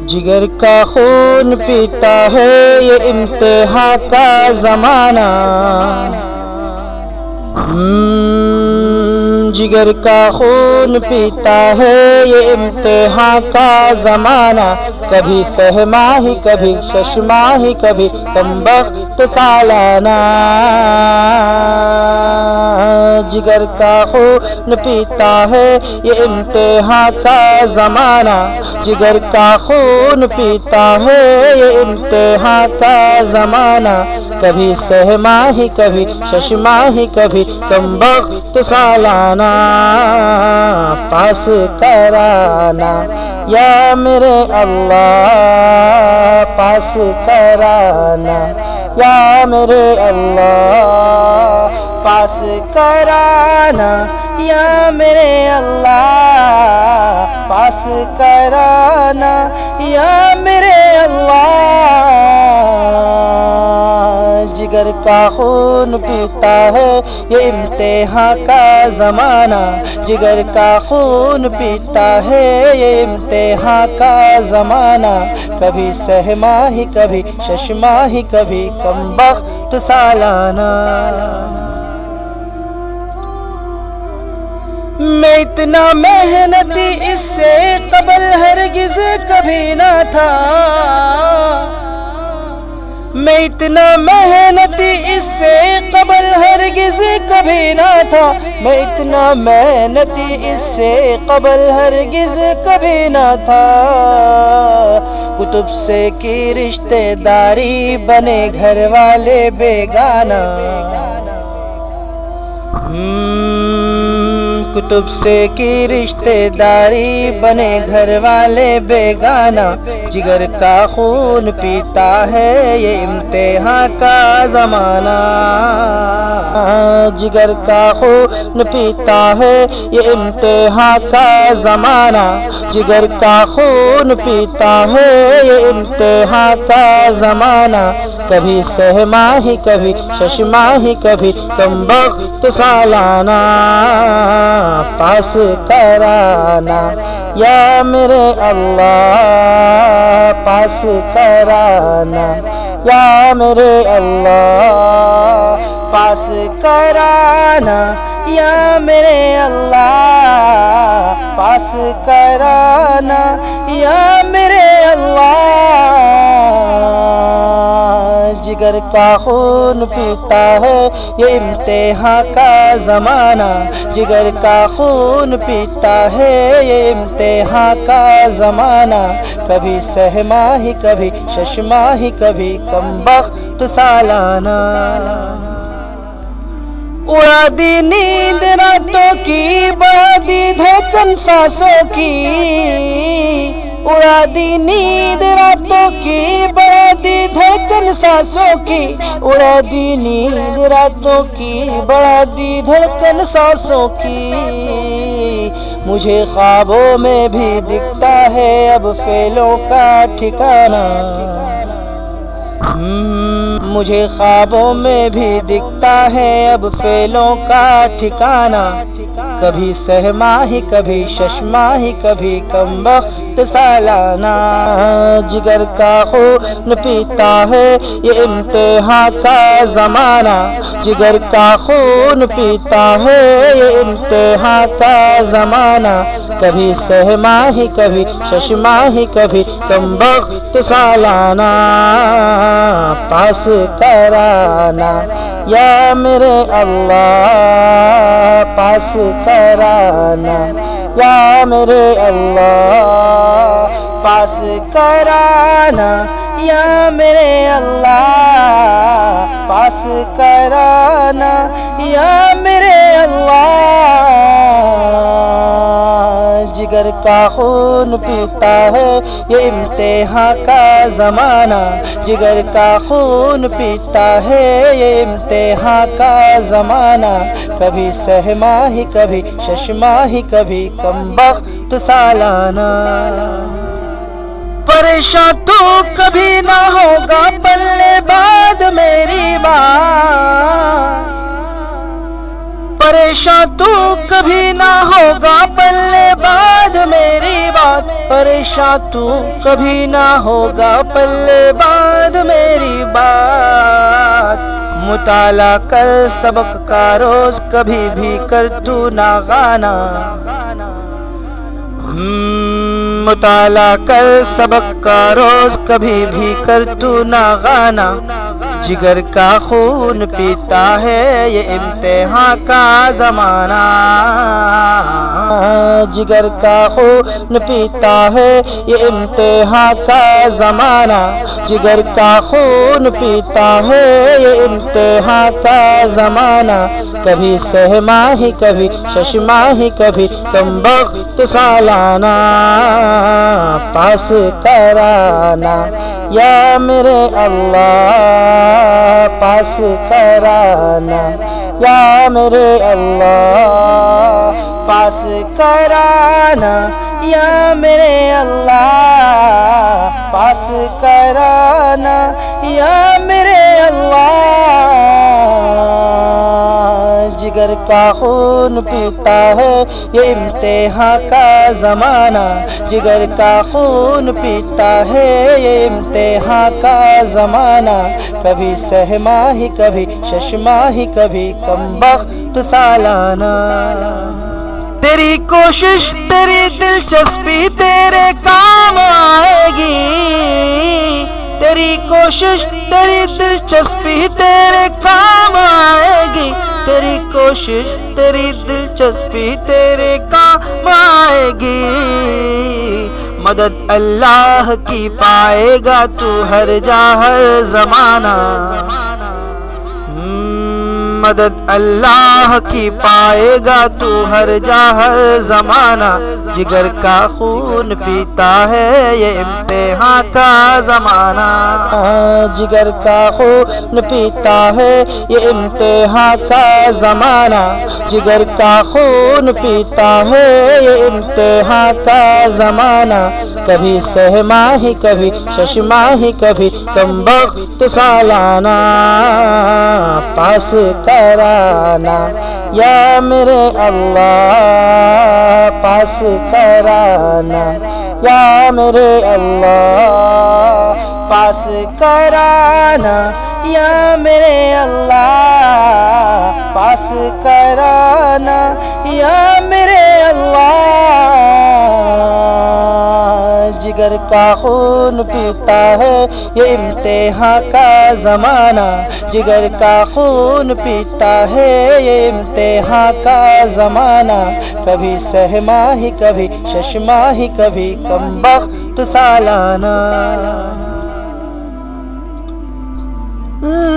जिगर का खून पीता है ये इम्तिहां का ज़माना। जिगर का खून पीता है ये इम्तिहां का ज़माना। कभी सहमाही कभी शशमाही कभी कमबख्त सालाना। जिगर का खून पीता है ये इम्तिहां का ज़माना। जिगर का खून पीता है ये इम्तिहां का ज़माना। कभी सहमाही कभी शशमाही कभी कमबख्त सालाना। पास कराना या मेरे अल्लाह, पास कराना या मेरे अल्लाह, पास कराना या मेरे अल्लाह, पास कराना या मेरे अल्लाह। जिगर का खून पीता है ये इम्तिहां का ज़माना। जिगर का खून पीता है ये इम्तिहां का ज़माना। कभी सहमाही कभी शशमाही कभी कमबख्त सालाना। मैं इतना मेहनती इससे कबल हरगिज़ कभी ना था। मैं इतना मेहनती इससे कबल हरगिज़ कभी ना था। मैं इतना मेहनती इससे कबल हरगिज़ कभी ना था। कुतुब से की रिश्तेदारी बने घर वाले बेगाना। कुतुब से की रिश्तेदारी बने घर वाले बेगाना। जिगर का खून पीता है ये इम्तिहां का ज़माना। जिगर का खून पीता है ये इम्तिहां का ज़माना। जिगर का खून पीता है ये इम्तिहां का ज़माना। कभी सहमाही कभी शशमाही कभी कमबख्त सालाना। पास कराना या मेरे अल्लाह, पास कराना या मेरे अल्लाह, पास कराना या मेरे अल्लाह, पास कराना या मेरे अल्लाह। जिगर का खून पीता है ये इम्तिहां का ज़माना। जिगर का खून पीता है ये इम्तिहां का ज़माना। कभी सहमाही कभी शशमाही कभी कमबख्त सालाना। उड़ा दी नींद रातों की, बढ़ा दी धड़कन सांसों की। उड़ा दी नींद रातों की, बढ़ा दी धड़कन सांसों की। उड़ा दी नींद रातों की, बढ़ा दी धड़कन सांसों की। मुझे ख्वाबों में भी दिखता है अब फेलों का ठिकाना। मुझे ख्वाबों में भी दिखता है अब फेलों का ठिकाना। कभी सहमाही कभी शशमाही कभी कमबख्त सालाना। जिगर का खून पीता है ये इम्तिहां का ज़माना। जिगर का खून पीता है ये इम्तिहां का ज़माना। कभी सहमाही कभी शशमाही कभी कमबख्त सालाना। पास कराना या मेरे अल्लाह, पास कराना या मेरे अल्लाह, पास कराना या मेरे अल्लाह, पास कराना या मेरे अल्लाह। जिगर का खून पीता है ये इम्तिहां का ज़माना। जिगर का खून पीता है ये इम्तिहां का ज़माना। कभी सहमाही कभी शशमाही कभी कमबख्त सालाना। परेशान तो कभी ना होगा पल्ले बाद मेरी बात। پریشان تو کبھی نہ ہوگا پلے بعد میری بات، پریشان تو کبھی نہ ہوگا پلے بعد میری بات، مطالعہ کر سبق کا روز کبھی بھی کر تو نہ گانا، مطالعہ کر سبق کا روز کبھی بھی کر تو نہ گانا، جگر کا خون پیتا ہے یہ امتحان کا زمانہ، جگر کا خون پیتا ہے یہ امتحان کا زمانہ، جگر کا خون پیتا ہے یہ امتحان کا زمانہ، کبھی سہما ہی کبھی ششما ہی کبھی کم بخت سالانہ، پاس کرانا یا میرے اللہ، پاس کرانا یا میرے اللہ، پاس کرانا یا میرے اللہ، پاس کرانا یا میرے اللہ، جگر کا خون پیتا ہے یہ امتحان کا زمانہ، جگر کا خون پیتا ہے یہ امتحان کا زمانہ، کبھی سہما ہی کبھی ششما ہی کبھی کم بخت سالانہ، تیری کوشش تیری دلچسپی تیرے کام آئے گی، تیری کوشش تیری دلچسپی تیرے کام آئے گی، تیری کوشش تیری دلچسپی تیرے کام آئے گی، مدد اللہ کی پائے گا تو ہر جا ہر زمانہ، مدد اللہ کی پائے گا تو ہر جا ہر زمانہ، جگر کا خون پیتا ہے یہ امتحان کا زمانہ، جگر کا خون پیتا ہے یہ امتحان کا زمانہ، جگر کا خون پیتا ہے یہ امتحان کا زمانہ، کبھی سہما ہی کبھی ششما ہی کبھی کم بخت سالانہ، پاس کرانا یا میرے اللہ، پاس کرانا یا میرے اللہ، پاس کرانا یا میرے اللہ، پاس کرانا یا میرے اللہ، جگر کا خون پیتا ہے یہ امتحان کا زمانہ، جگر کا خون پیتا ہے یہ امتحان کا زمانہ، کبھی سہما ہی کبھی ششما ہی کبھی کم بخت سالانہ،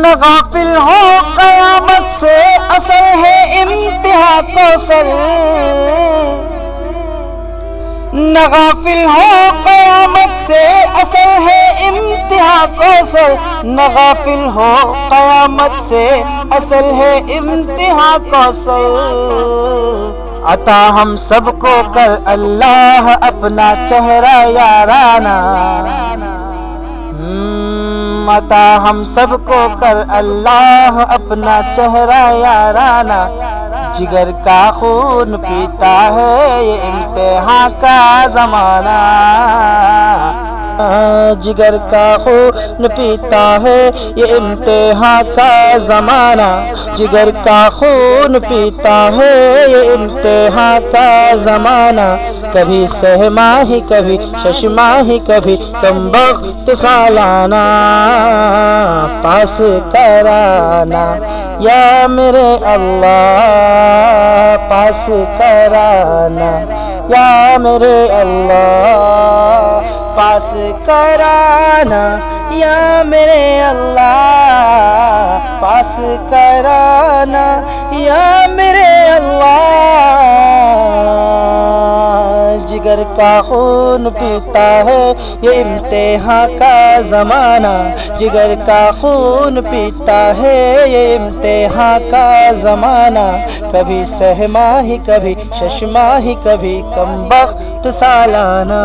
نہ غافل ہو قیامت سے اصل ہے امتحان کوثر، نہ غافل ہو قیامت سے اصل ہے امتحان کوثر، نہ غافل ہو قیامت سے اصل ہے امتحان کوثر، عطا ہم سب کو کر اللہ اپنا چہرہ یارانہ، عطا ہم سب کو کر اللہ اپنا چہرہ یارانہ، جگر کا خون پیتا ہے یہ امتحان کا زمانہ، جگر کا خون پیتا ہے یہ امتحان کا زمانہ، جگر کا خون پیتا ہے یہ امتحان کا زمانہ، کبھی سہما ہی کبھی ششما ہی کبھی کم بخت سالانہ، پاس کرانا یا میرے اللہ، پاس کرانا یا میرے اللہ، پاس کرانا یا میرے اللہ، پاس کرانا یا میرے اللہ، جگر کا خون پیتا ہے یہ امتحان کا زمانہ، جگر کا خون پیتا ہے یہ امتحان کا زمانہ، کبھی سہما ہی کبھی ششما ہی کبھی کم بخت سالانہ۔